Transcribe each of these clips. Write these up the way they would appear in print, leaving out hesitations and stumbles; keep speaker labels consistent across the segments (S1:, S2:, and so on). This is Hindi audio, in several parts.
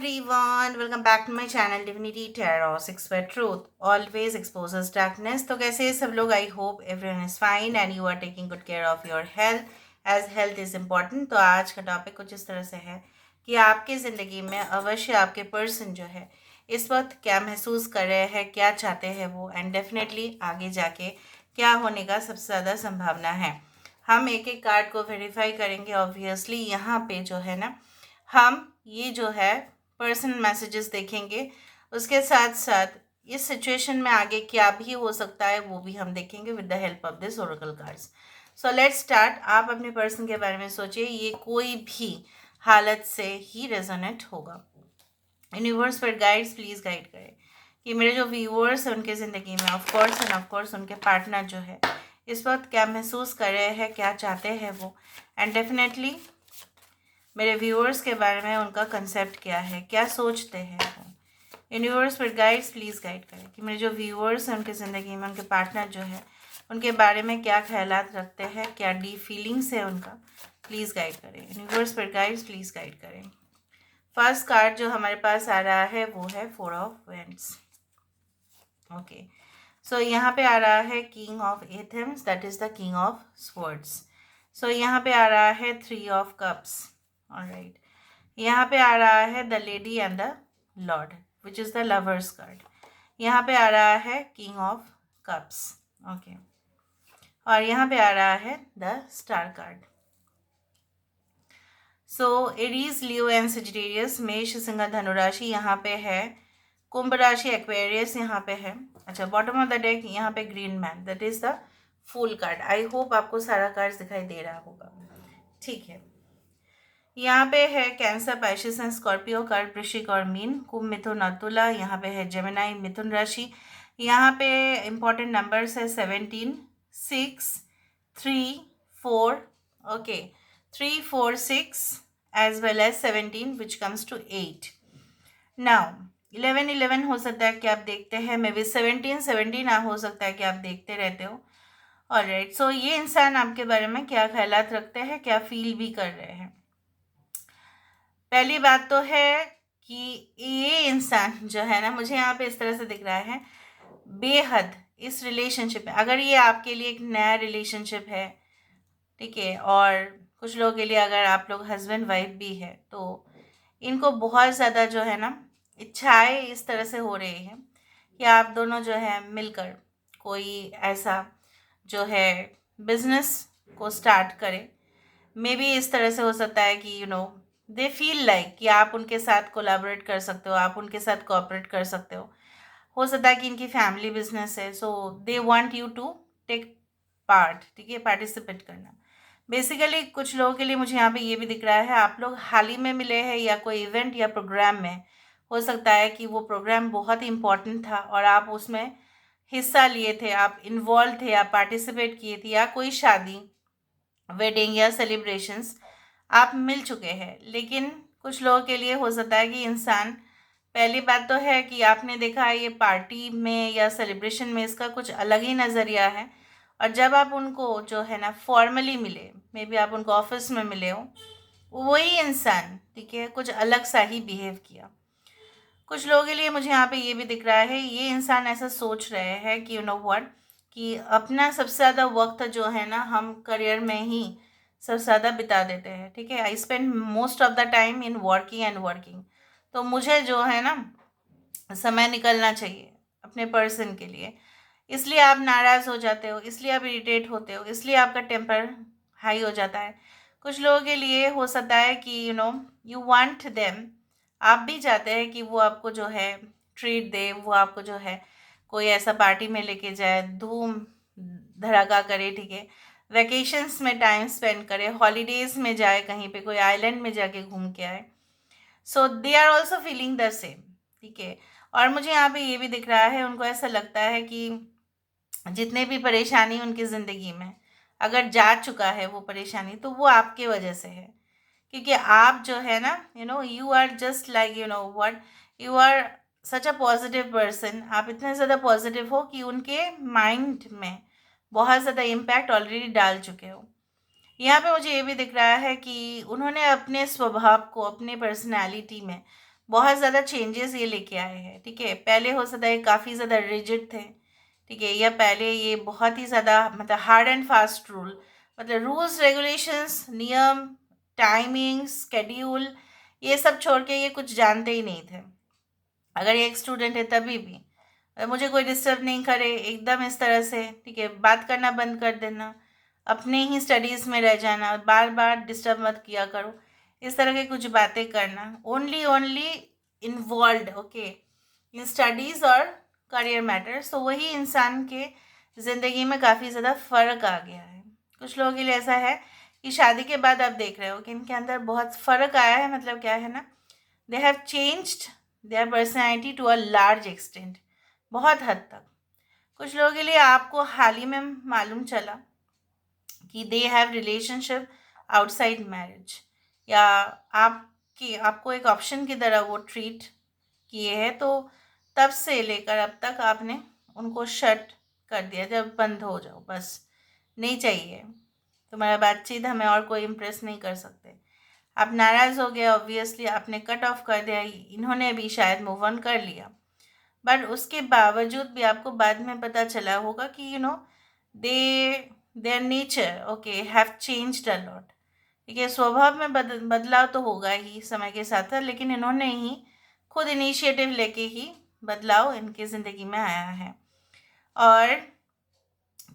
S1: everyone, welcome back to my channel Divinity Tarot 6 where truth always exposes darkness. तो कैसे हैं सब लोग? I hope everyone is fine and you are taking good care of your health as health is important. तो आज का टॉपिक कुछ इस तरह से है कि आपकी ज़िंदगी में अवश्य आपके पर्सन जो है इस वक्त क्या महसूस कर रहे हैं, क्या चाहते हैं वो, एंड डेफिनेटली आगे जाके क्या होने का सबसे ज़्यादा संभावना है। हम एक एक कार्ड को वेरीफाई करेंगे। ऑब्वियसली यहाँ पे जो है ना, हम ये जो है पर्सनल मैसेजेस देखेंगे, उसके साथ साथ इस सिचुएशन में आगे क्या भी हो सकता है वो भी हम देखेंगे with the help of this Oracle cards. So let's start. आप अपने पर्सन के बारे में सोचिए, ये कोई भी हालत से ही रेजोनेट होगा। यूनिवर्स पर गाइड्स प्लीज़ गाइड करें कि मेरे जो व्यूअर्स हैं उनके ज़िंदगी में ऑफकोर्स उनके पार्टनर जो है इस वक्त क्या महसूस कर रहे हैं, क्या चाहते हैं वो, एंड डेफिनेटली मेरे व्यूअर्स के बारे में उनका कंसेप्ट क्या है, क्या सोचते हैं वो। यूनिवर्स पर गाइड्स प्लीज़ गाइड करें कि मेरे जो व्यूअर्स हैं उनकी ज़िंदगी में उनके पार्टनर जो है उनके बारे में क्या ख्यालात रखते हैं, क्या डीप फीलिंग्स है उनका, प्लीज़ गाइड करें। यूनिवर्स पर गाइड्स प्लीज़ गाइड करें। फर्स्ट कार्ड जो हमारे पास आ रहा है वो है 4 ऑफ वेंट्स। ओके, सो यहाँ पे आ रहा है king of athames, that is the king of swords. So यहाँ पे आ रहा है 3 ऑफ कप्स। ऑलराइट, यहाँ पे आ रहा है the lady and the Lord which is the lovers card. यहाँ पे आ रहा है किंग ऑफ कप्स। ओके, और यहाँ पे आ रहा है the star card. So Aries, Leo and Sagittarius, मेष, सिंह, धनु राशि यहाँ पे है, कुंभ राशि, एक्वेरियस यहाँ पे है। अच्छा, बॉटम ऑफ द डेक यहाँ पे green man, that is the fool card. I hope आपको सारा कार्ड दिखाई दे रहा होगा। ठीक है, यहाँ पे है cancer, Pisces and Scorpio card, वृश्चिक और मीन, कुंभ, मिथुन और तुला। यहाँ पे है जेमिनाई, मिथुन राशि। यहाँ पे इंपॉर्टेंट नंबर्स है 17, 6, 3, 4, okay, 3, 4, 6 as well as 17 which comes to 8. Now 11 हो सकता है कि आप देखते हैं, मे बी 17 हो सकता है कि आप देखते रहते हो। ऑलराइट, सो ये इंसान आपके बारे में क्या ख्यालात रखते हैं, क्या फील भी कर रहे हैं। पहली बात तो है कि ये इंसान जो है ना, मुझे यहाँ पे इस तरह से दिख रहा है बेहद इस रिलेशनशिप में, अगर ये आपके लिए एक नया रिलेशनशिप है, ठीक है, और कुछ लोगों के लिए अगर आप लोग हस्बैंड वाइफ भी है, तो इनको बहुत ज़्यादा जो है ना इच्छाएं इस तरह से हो रही है कि आप दोनों जो है मिलकर कोई ऐसा जो है बिजनेस को स्टार्ट करें। मे बी इस तरह से हो सकता है कि दे फील लाइक कि आप उनके साथ कोलैबोरेट कर सकते हो, आप उनके साथ कोऑपरेट कर सकते हो सकता है कि इनकी फैमिली बिजनेस है, so they want you to take part, ठीक है, पार्टिसिपेट करना। बेसिकली कुछ लोगों के लिए मुझे यहाँ पे ये भी दिख रहा है, आप लोग हाल ही में मिले हैं या कोई इवेंट या प्रोग्राम में, हो सकता है कि वो प्रोग्राम बहुत ही इम्पोर्टेंट था और आप उसमें हिस्सा लिए थे, आप इन्वॉल्व थे, आप पार्टिसिपेट किए थे, या कोई शादी, वेडिंग या सेलिब्रेशंस आप मिल चुके हैं। लेकिन कुछ लोगों के लिए हो सकता है कि इंसान, पहली बात तो है कि आपने देखा है ये पार्टी में या सेलिब्रेशन में इसका कुछ अलग ही नज़रिया है, और जब आप उनको जो है ना फॉर्मली मिले, मे बी आप उनको ऑफिस में मिले हो, वही इंसान, ठीक है, कुछ अलग सा ही बिहेव किया। कुछ लोगों के लिए मुझे यहाँ पे ये भी दिख रहा है, ये इंसान ऐसा सोच रहे हैं कि व्हाट, कि अपना सबसे ज़्यादा वक्त जो है ना हम करियर में ही सबसे ज़्यादा बिता देते हैं, ठीक है। I spend most of the time in working, तो मुझे जो है ना समय निकलना चाहिए अपने पर्सन के लिए, इसलिए आप नाराज़ हो जाते हो, इसलिए आप इरिटेट होते हो, इसलिए आपका टेम्पर हाई हो जाता है। कुछ लोगों के लिए हो सकता है कि यू वांट देम, आप भी चाहते हैं कि वो आपको जो है ट्रीट दे, वो आपको जो है कोई ऐसा पार्टी में लेके जाए, धूम धड़ाका करे, ठीक है, वैकेशंस में टाइम स्पेंड करे, हॉलीडेज़ में जाए, कहीं पे कोई आइलैंड में जाके घूम के आए। So they are also feeling the same, ठीक है। और मुझे यहाँ पे ये भी दिख रहा है, उनको ऐसा लगता है कि जितने भी परेशानी उनकी ज़िंदगी में अगर जा चुका है वो परेशानी, तो वो आपके वजह से है, क्योंकि आप जो है ना you are just like what, you are such a positive person. आप इतने ज़्यादा पॉजिटिव हो कि उनके माइंड में बहुत ज़्यादा इम्पैक्ट ऑलरेडी डाल चुके हो। यहाँ पे मुझे ये भी दिख रहा है कि उन्होंने अपने स्वभाव को, अपने पर्सनैलिटी में बहुत ज़्यादा चेंजेस ये लेके आए हैं, ठीक है। पहले हो सकता है काफ़ी ज़्यादा रिजिड थे, ठीक है, या पहले ये बहुत ही ज़्यादा मतलब हार्ड एंड फास्ट रूल, मतलब रूल्स रेगुलेशंस, नियम, टाइमिंग, स्केड्यूल, ये सब छोड़ के ये कुछ जानते ही नहीं थे। अगर ये एक स्टूडेंट है तभी भी मुझे कोई डिस्टर्ब नहीं करे एकदम इस तरह से, ठीक है, बात करना बंद कर देना, अपने ही स्टडीज़ में रह जाना, बार बार डिस्टर्ब मत किया करो, इस तरह के कुछ बातें करना, only only involve okay in studies और करियर मैटर्स। तो वही इंसान के ज़िंदगी में काफ़ी ज़्यादा फ़र्क आ गया है। कुछ लोगों के लिए ऐसा है कि शादी के बाद आप देख रहे हो कि इनके अंदर बहुत फ़र्क आया है, मतलब क्या है ना, they have changed their personality to a large extent, बहुत हद तक। कुछ लोगों के लिए आपको हाल ही में मालूम चला कि they have relationship outside marriage, या आपको एक ऑप्शन की तरह वो ट्रीट किए हैं, तो तब से लेकर अब तक आपने उनको शट कर दिया, जब बंद हो जाओ बस, नहीं चाहिए तुम्हारा बातचीत, हमें और कोई इम्प्रेस नहीं कर सकते। आप नाराज़ हो गए, ऑब्वियसली आपने कट ऑफ कर दिया, इन्होंने भी शायद मूव ऑन कर लिया, बट उसके बावजूद भी आपको बाद में पता चला होगा कि they their nature okay have changed a lot, ठीक है। स्वभाव में बदलाव तो होगा ही समय के साथ साथ, लेकिन इन्होंने ही खुद इनिशिएटिव लेके ही बदलाव इनकी ज़िंदगी में आया है। और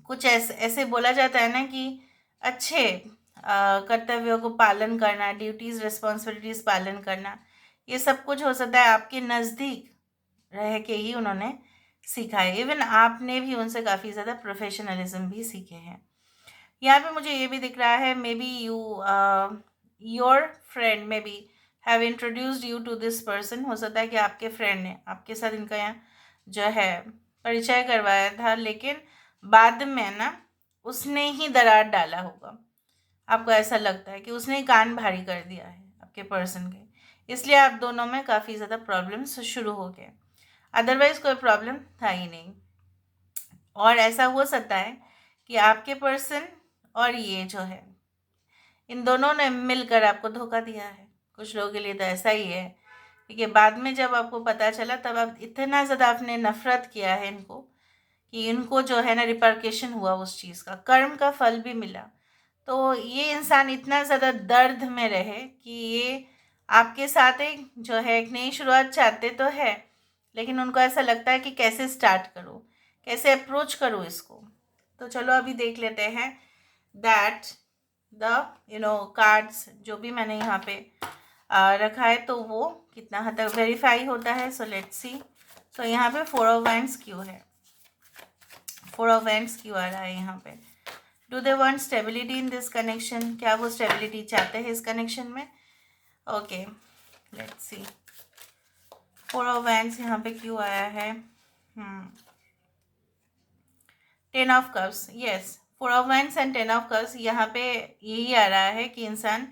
S1: कुछ ऐसे ऐसे बोला जाता है ना कि अच्छे कर्तव्यों को पालन करना, ड्यूटीज़ रिस्पॉन्सिबिलिटीज़ पालन करना, ये सब कुछ हो सकता है आपके नज़दीक रह के ही उन्होंने सीखा है। इवन आपने भी उनसे काफ़ी ज़्यादा प्रोफेशनलिज्म भी सीखे हैं। यहाँ पे मुझे ये भी दिख रहा है, maybe your friend maybe have introduced you to this person, हो सकता है कि आपके फ्रेंड ने आपके साथ इनका यहाँ जो है परिचय करवाया था, लेकिन बाद में ना उसने ही दरार डाला होगा। आपको ऐसा लगता है कि उसने ही कान भारी कर दिया है आपके पर्सन के, इसलिए आप दोनों में काफ़ी ज़्यादा प्रॉब्लम्स शुरू हो गए, अदरवाइज़ कोई प्रॉब्लम था ही नहीं। और ऐसा हो सकता है कि आपके पर्सन और ये जो है, इन दोनों ने मिलकर आपको धोखा दिया है। कुछ लोगों के लिए तो ऐसा ही है, ठीक है। बाद में जब आपको पता चला तब आप इतना ज़्यादा आपने नफ़रत किया है इनको कि इनको जो है ना रिपरकेशन हुआ उस चीज़ का, कर्म का फल भी मिला। तो ये इंसान इतना ज़्यादा दर्द में रहे कि ये आपके साथ एक जो है एक नई शुरुआत चाहते तो है, लेकिन उनको ऐसा लगता है कि कैसे स्टार्ट करूँ, कैसे अप्रोच करूँ इसको। तो चलो अभी देख लेते हैं दैट द कार्ड्स जो भी मैंने यहाँ पे रखा है तो वो कितना हद तक वेरीफाई होता है। So let's see. सो यहाँ पे 4 ऑफ वैंड्स क्यों है, 4 ऑफ वैंड्स क्यों आ रहा है यहाँ पे? Do they want stability in this connection, क्या वो स्टेबिलिटी चाहते हैं इस कनेक्शन में? Okay let's see 4 of wands यहाँ पे क्यों आया है? 10 of cups, yes 4 of wands and 10 of cups, यहाँ पे यही आ रहा है कि इंसान,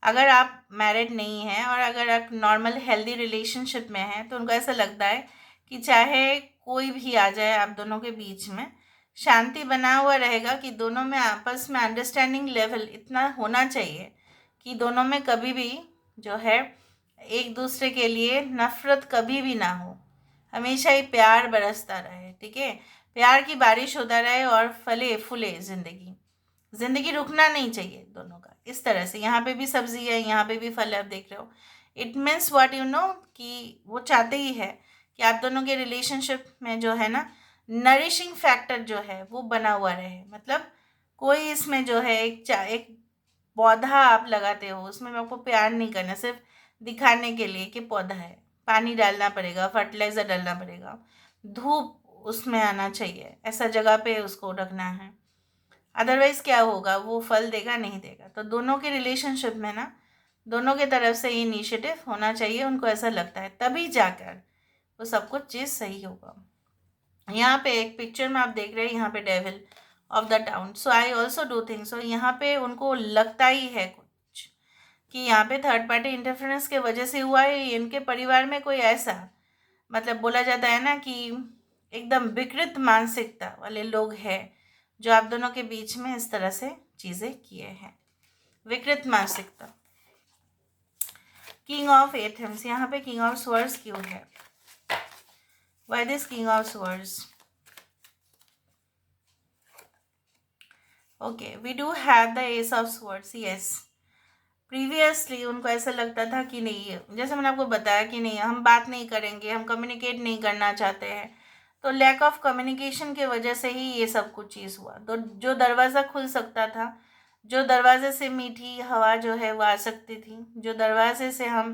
S1: अगर आप मैरिड नहीं हैं और अगर आप नॉर्मल हेल्दी रिलेशनशिप में हैं तो उनको ऐसा लगता है कि चाहे कोई भी आ जाए आप दोनों के बीच में, शांति बना हुआ रहेगा, कि दोनों में आपस में अंडरस्टैंडिंग लेवल इतना होना चाहिए कि दोनों में कभी भी जो है एक दूसरे के लिए नफ़रत कभी भी ना हो, हमेशा ही प्यार बरसता रहे, ठीक है, प्यार की बारिश होता रहे और फले फूले ज़िंदगी रुकना नहीं चाहिए दोनों का। इस तरह से यहाँ पे भी सब्जी है, यहाँ पे भी फल है, आप देख रहे हो। इट मीन्स व्हाट कि वो चाहते ही है कि आप दोनों के रिलेशनशिप में जो है ना नरिशिंग फैक्टर जो है वो बना हुआ रहे। मतलब कोई इसमें जो है एक पौधा आप लगाते हो, उसमें आपको प्यार नहीं करना, सिर्फ दिखाने के लिए कि पौधा है, पानी डालना पड़ेगा, फर्टिलाइज़र डालना पड़ेगा, धूप उसमें आना चाहिए, ऐसा जगह पे उसको रखना है, अदरवाइज़ क्या होगा, वो फल देगा नहीं देगा। तो दोनों के रिलेशनशिप में ना दोनों के तरफ से इनिशिएटिव होना चाहिए, उनको ऐसा लगता है, तभी जाकर वो सब कुछ चीज़ सही होगा। यहाँ पे एक पिक्चर में आप देख रहे हैं, यहाँ पे devil of the town, so I also do think so, यहाँ पे उनको लगता ही है कुछ कि यहाँ पे थर्ड पार्टी इंटरफेरेंस के वजह से हुआ है, इनके परिवार में कोई ऐसा, मतलब बोला जाता है ना कि एकदम विकृत मानसिकता वाले लोग हैं जो आप दोनों के बीच में इस तरह से चीज़ें किए हैं। विकृत मानसिकता किंग ऑफ एथम्स, यहाँ पे किंग ऑफ स्वर्ड्स क्यों है? Why this king of swords? Okay, we do have the ace of swords. Yes, previously उनको ऐसा लगता था कि नहीं, जैसे मैंने आपको बताया कि नहीं हम बात नहीं करेंगे, हम कम्युनिकेट नहीं करना चाहते हैं, तो लैक ऑफ कम्युनिकेशन की वजह से ही ये सब कुछ चीज़ हुआ। तो जो दरवाज़ा खुल सकता था, जो दरवाजे से मीठी हवा जो है वो आ सकती थी, जो दरवाजे से हम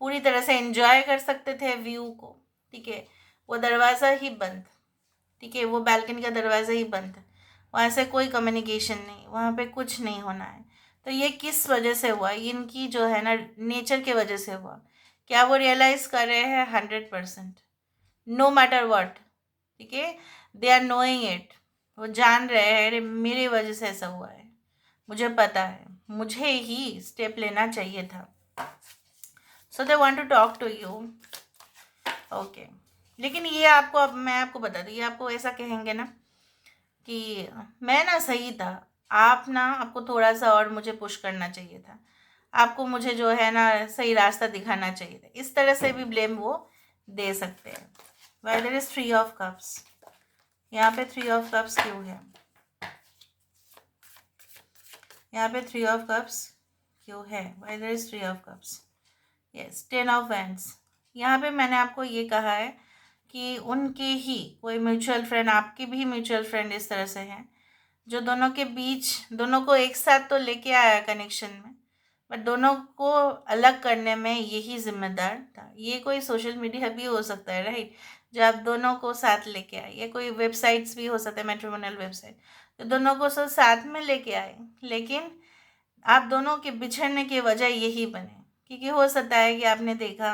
S1: पूरी तरह से एंजॉय कर सकते थे व्यू को, ठीक है, वो दरवाज़ा ही बंद, ठीक है, वो बालकनी का दरवाज़ा ही बंद है। वहाँ से कोई कम्युनिकेशन नहीं, वहाँ पे कुछ नहीं होना है। तो ये किस वजह से हुआ? इनकी जो है ना नेचर के वजह से हुआ। क्या वो रियलाइज़ कर रहे हैं? 100%, नो मैटर वॉट, ठीक है, दे आर नोइंग इट। वो जान रहे हैं अरे मेरी वजह से ऐसा हुआ है, मुझे पता है, मुझे ही स्टेप लेना चाहिए था। So they want to talk to you. Okay, लेकिन ये आपको, अब मैं आपको बता दूँ, ये आपको ऐसा कहेंगे ना कि मैं ना सही था, आप ना, आपको थोड़ा सा और मुझे पुश करना चाहिए था, आपको मुझे जो है ना सही रास्ता दिखाना चाहिए था। इस तरह से भी ब्लेम वो दे सकते हैं। Why there is 3 of cups, यहाँ पे 3 ऑफ कप्स क्यों है? यहाँ पे 3 ऑफ कप्स क्यों है? Why there is 3 of cups? Yes, 10 of wands. यहाँ पे मैंने आपको ये कहा है कि उनके ही कोई म्यूचुअल फ्रेंड, आपके भी म्यूचुअल फ्रेंड इस तरह से हैं, जो दोनों के बीच, दोनों को एक साथ तो लेके आया कनेक्शन में, बट दोनों को अलग करने में यही जिम्मेदार था। ये कोई सोशल मीडिया भी हो सकता है, राइट, जो आप दोनों को साथ लेके आए, ये कोई वेबसाइट्स भी हो सकते हैं, मैट्रिमोनियल वेबसाइट, तो दोनों को सब साथ में लेके आए, लेकिन आप दोनों के बिछड़ने की वजह यही बने। क्योंकि हो सकता है कि आपने देखा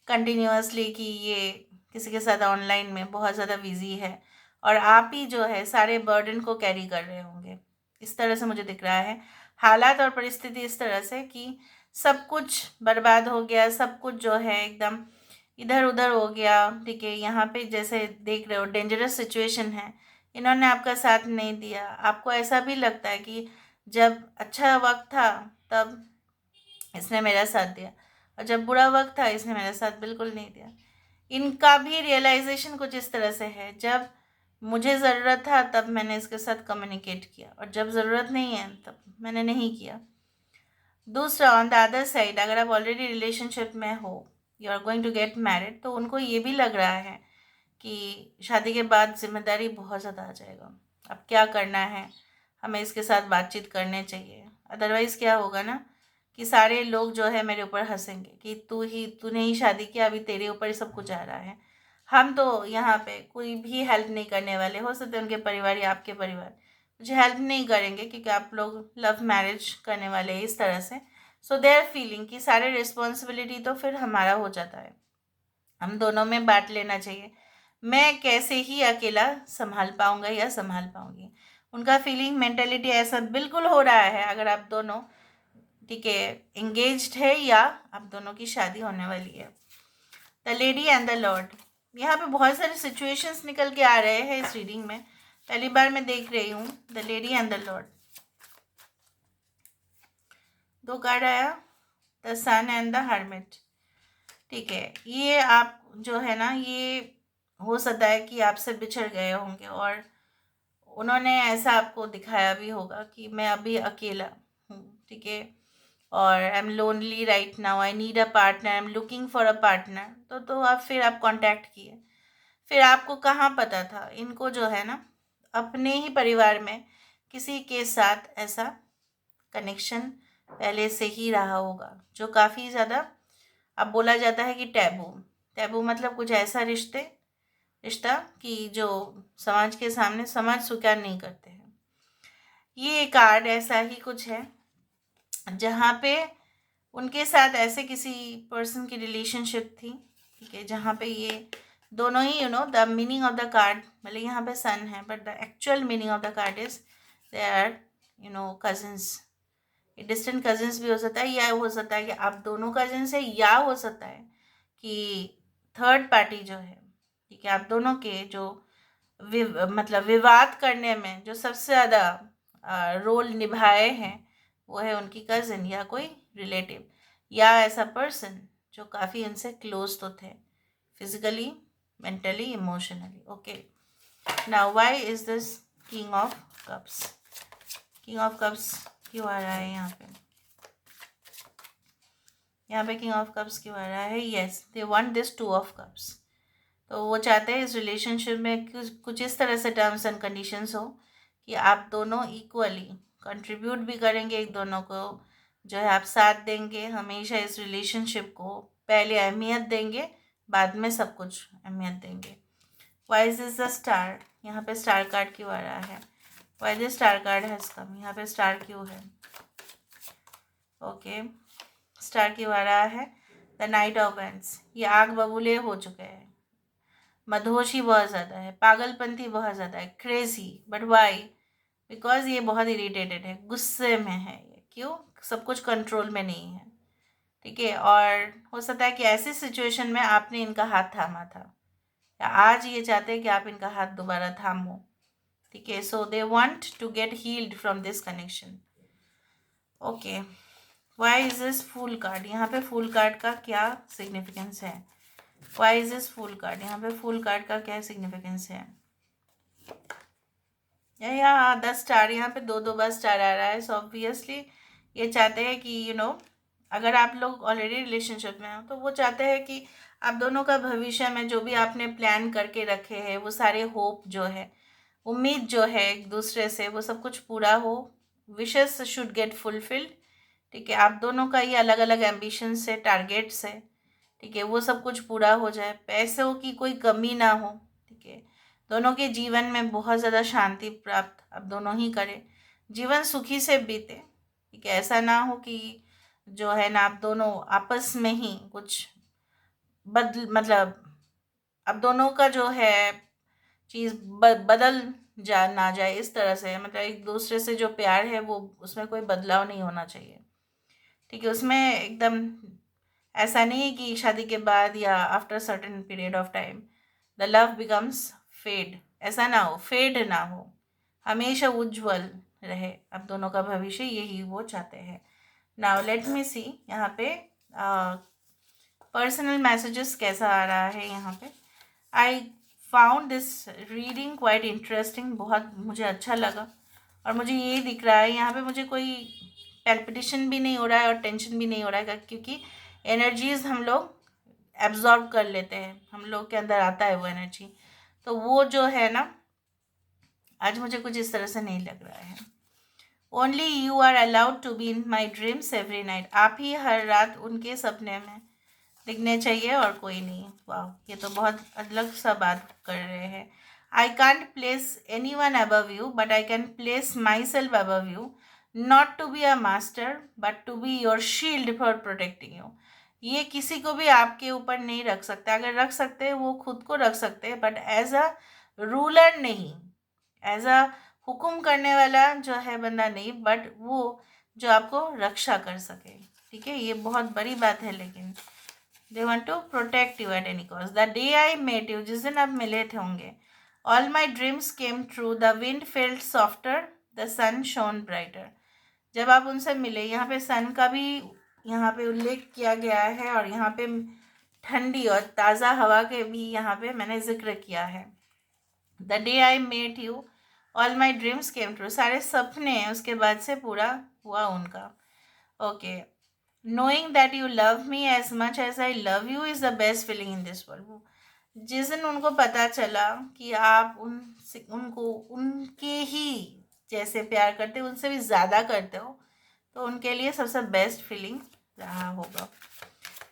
S1: कंटिन्यूअसली कि ये किसी के साथ ऑनलाइन में बहुत ज़्यादा बिजी है और आप ही जो है सारे बर्डन को कैरी कर रहे होंगे। इस तरह से मुझे दिख रहा है हालात और परिस्थिति, इस तरह से कि सब कुछ बर्बाद हो गया, सब कुछ जो है एकदम इधर उधर हो गया, ठीक है। यहाँ पे जैसे देख रहे हो डेंजरस सिचुएशन है, इन्होंने आपका साथ नहीं दिया। आपको ऐसा भी लगता है कि जब अच्छा वक्त था तब इसने मेरा साथ दिया, और जब बुरा वक्त था इसने मेरा साथ बिल्कुल नहीं दिया। इनका भी रियलाइजेशन कुछ इस तरह से है, जब मुझे ज़रूरत था तब मैंने इसके साथ कम्युनिकेट किया, और जब ज़रूरत नहीं है तब मैंने नहीं किया। दूसरा, ऑन द अदर साइड, अगर आप ऑलरेडी रिलेशनशिप में हो, you are going to get married, तो उनको ये भी लग रहा है कि शादी के बाद जिम्मेदारी बहुत ज़्यादा आ जाएगा, अब क्या करना है, हमें इसके साथ बातचीत करने चाहिए, अदरवाइज़ क्या होगा ना कि सारे लोग जो है मेरे ऊपर हंसेंगे कि तूने ही शादी किया, अभी तेरे ऊपर ही सब कुछ आ रहा है, हम तो यहाँ पे कोई भी हेल्प नहीं करने वाले। हो सकते हैं उनके परिवार या आपके परिवार मुझे हेल्प नहीं करेंगे क्योंकि आप लोग लव मैरिज करने वाले हैं, इस तरह से। सो दे आर फीलिंग कि सारे रिस्पॉन्सिबिलिटी तो फिर हमारा हो जाता है, हम दोनों में बांट लेना चाहिए, मैं कैसे ही अकेला संभाल पाऊंगा या संभाल पाऊंगी। उनका फीलिंग मेंटेलिटी ऐसा बिल्कुल हो रहा है, अगर आप दोनों, ठीक है, एंगेज्ड है या आप दोनों की शादी होने वाली है। The lady and the Lord, यहाँ पे बहुत सारे सिचुएशंस निकल के आ रहे हैं इस रीडिंग में, पहली बार मैं देख रही हूँ। The lady and the lord, 2 card आया, the sun and the hermit, ठीक है। ये आप जो है ना, ये हो सकता है कि आपसे बिछड़ गए होंगे और उन्होंने ऐसा आपको दिखाया भी होगा कि मैं अभी अकेला हूँ, ठीक है, और I am lonely right now, I need a partner, I am looking for a partner. तो आप फिर आप कांटेक्ट किए, फिर आपको कहाँ पता था इनको जो है ना अपने ही परिवार में किसी के साथ ऐसा कनेक्शन पहले से ही रहा होगा, जो काफ़ी ज़्यादा, अब बोला जाता है कि टैबू, टैबू मतलब कुछ ऐसा रिश्ता कि जो समाज के सामने समाज स्वीकार नहीं करते हैं। ये कार्ड ऐसा ही कुछ है जहाँ पे उनके साथ ऐसे किसी पर्सन की रिलेशनशिप थी, ठीक है, जहाँ पे ये दोनों ही, the meaning of the card, मतलब यहाँ पे सन है but the actual meaning of the card is they are cousins. ये डिस्टेंट कजिन्स भी हो सकता है, या हो सकता है कि आप दोनों कजिन्स है, या हो सकता है कि थर्ड पार्टी जो है, ठीक है, आप दोनों के जो मतलब विवाद करने में जो सबसे ज़्यादा रोल निभाए हैं वो है उनकी कज़िन या कोई रिलेटिव। या ऐसा पर्सन जो काफ़ी इनसे क्लोज तो थे, physically, mentally, emotionally. Okay, now why is this king of cups? King of cups क्यों आ रहा है यहाँ पे? यहाँ पे किंग ऑफ कप्स क्यों आ रहा है? Yes, they want this two of cups. तो वो चाहते हैं इस रिलेशनशिप में कुछ इस तरह से टर्म्स एंड कंडीशंस हो कि आप दोनों इक्वली कंट्रीब्यूट भी करेंगे, एक दोनों को जो है आप साथ देंगे हमेशा, इस रिलेशनशिप को पहले अहमियत देंगे, बाद में सब कुछ अहमियत देंगे। Why is this the star? यहाँ पे स्टार कार्ड क्यों आ रहा है? Why this star card has come? यहाँ पे स्टार क्यों है? ओके, स्टार क्यों आ रहा है? The knight of wands. ये आग बबूले हो चुके हैं, मदहोशी बहुत ज़्यादा है, पागलपंती बहुत ज़्यादा है, क्रेजी। But why? बिकॉज ये बहुत इरिटेटेड है, गुस्से में है ये। क्यों? सब कुछ कंट्रोल में नहीं है, ठीक है। और हो सकता है कि ऐसी सिचुएशन में आपने इनका हाथ थामा था, या आज ये चाहते हैं कि आप इनका हाथ दोबारा थामो, ठीक है। So they want to get healed from this connection. Okay, why is this fool card? यहाँ पे फूल कार्ड का क्या सिग्निफिकेंस है? Why is this fool card? यहाँ पे फूल कार्ड का क्या सिग्निफिकेंस है? या 10 स्टार, यहाँ पे दो दो बार स्टार आ रहा है। सो ऑब्वियसली ये चाहते हैं कि अगर आप लोग ऑलरेडी रिलेशनशिप में हो तो वो चाहते हैं कि आप दोनों का भविष्य में जो भी आपने प्लान करके रखे हैं, वो सारे होप जो है, उम्मीद जो है एक दूसरे से, वो सब कुछ पूरा हो। विशेस शुड गेट फुलफिल्ड, ठीक है। आप दोनों का ये अलग अलग एम्बिशंस है, टारगेट्स है, ठीक है। वो सब कुछ पूरा हो जाए, पैसों की कोई कमी ना हो, ठीक है। दोनों के जीवन में बहुत ज़्यादा शांति प्राप्त अब दोनों ही करें, जीवन सुखी से बीते, ठीक है। ऐसा ना हो कि जो है ना आप दोनों आपस में ही कुछ मतलब अब दोनों का जो है चीज़ बदल ना जाए इस तरह से, मतलब एक दूसरे से जो प्यार है वो उसमें कोई बदलाव नहीं होना चाहिए, ठीक है। उसमें एकदम ऐसा नहीं है कि शादी के बाद या after certain period of time the love becomes fade, ऐसा ना हो, फेड ना हो, हमेशा उज्जवल रहे अब दोनों का भविष्य, यही वो चाहते हैं। नाउ लेट मी सी यहाँ पे पर्सनल मैसेजेस कैसा आ रहा है यहाँ पे। I found this reading quite interesting, बहुत मुझे अच्छा लगा। और मुझे ये दिख रहा है यहाँ पे, मुझे कोई पैल्पिटेशन भी नहीं हो रहा है और टेंशन भी नहीं हो रहा है, क्योंकि एनर्जीज हम लोग एब्जॉर्ब कर लेते हैं, हम लोग के अंदर आता है वो एनर्जी। तो वो जो है ना, आज मुझे कुछ इस तरह से नहीं लग रहा है। Only you are allowed to be in my dreams every night. आप ही हर रात उनके सपने में दिखने चाहिए और कोई नहीं। वाह, ये तो बहुत अलग सा बात कर रहे हैं। I can't place anyone above you but I can place myself above you, not to be a master but to be your shield for protecting you. ये किसी को भी आपके ऊपर नहीं रख सकते, अगर रख सकते हैं वो खुद को रख सकते हैं, बट एज अ रूलर नहीं, एज अ हुक्म करने वाला जो है बंदा नहीं, बट वो जो आपको रक्षा कर सके, ठीक है। ये बहुत बड़ी बात है, लेकिन they want to protect you at any cost. The day I met you, जिस दिन आप मिले थे होंगे, all my dreams came true, the wind felt softer, the sun shone brighter. जब आप उनसे मिले, यहाँ पे सन का भी यहाँ पे उल्लेख किया गया है, और यहाँ पे ठंडी और ताज़ा हवा के भी यहाँ पे मैंने जिक्र किया है। The day I met you all my dreams came true, सारे सपने उसके बाद से पूरा हुआ उनका। ओके, knowing that you love me as much as I love you is the best feeling in this world। जिस दिन उनको पता चला कि आप उनको उनके ही जैसे प्यार करते हो, उनसे भी ज़्यादा करते हो, तो उनके लिए सबसे बेस्ट फीलिंग रहा होगा।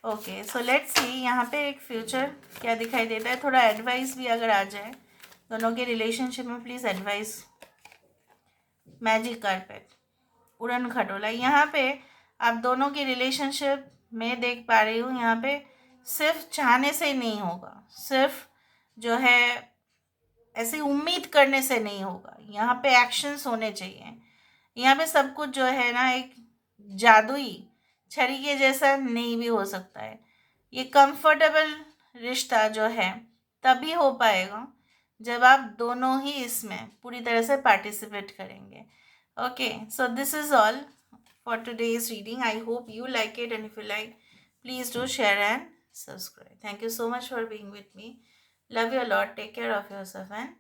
S1: ओके, सो लेट्स सी यहाँ पे एक फ्यूचर क्या दिखाई देता है, थोड़ा एडवाइस भी अगर आ जाए दोनों के रिलेशनशिप में, प्लीज़ एडवाइस। मैजिक कारपेट, उड़न खटोला। यहाँ पे आप दोनों की रिलेशनशिप में देख पा रही हूँ, यहाँ पे सिर्फ चाहने से नहीं होगा, सिर्फ जो है ऐसी उम्मीद करने से नहीं होगा, यहाँ पे एक्शंस होने चाहिए। यहाँ पे सब कुछ जो है ना एक जादुई छड़ी के जैसा नहीं भी हो सकता है। ये कंफर्टेबल रिश्ता जो है तभी हो पाएगा जब आप दोनों ही इसमें पूरी तरह से पार्टिसिपेट करेंगे। Okay, so this is all for today's reading. I hope you like it, and if you like, please do share and subscribe. Thank you so much for being with me. Love you a lot. Take care of yourself and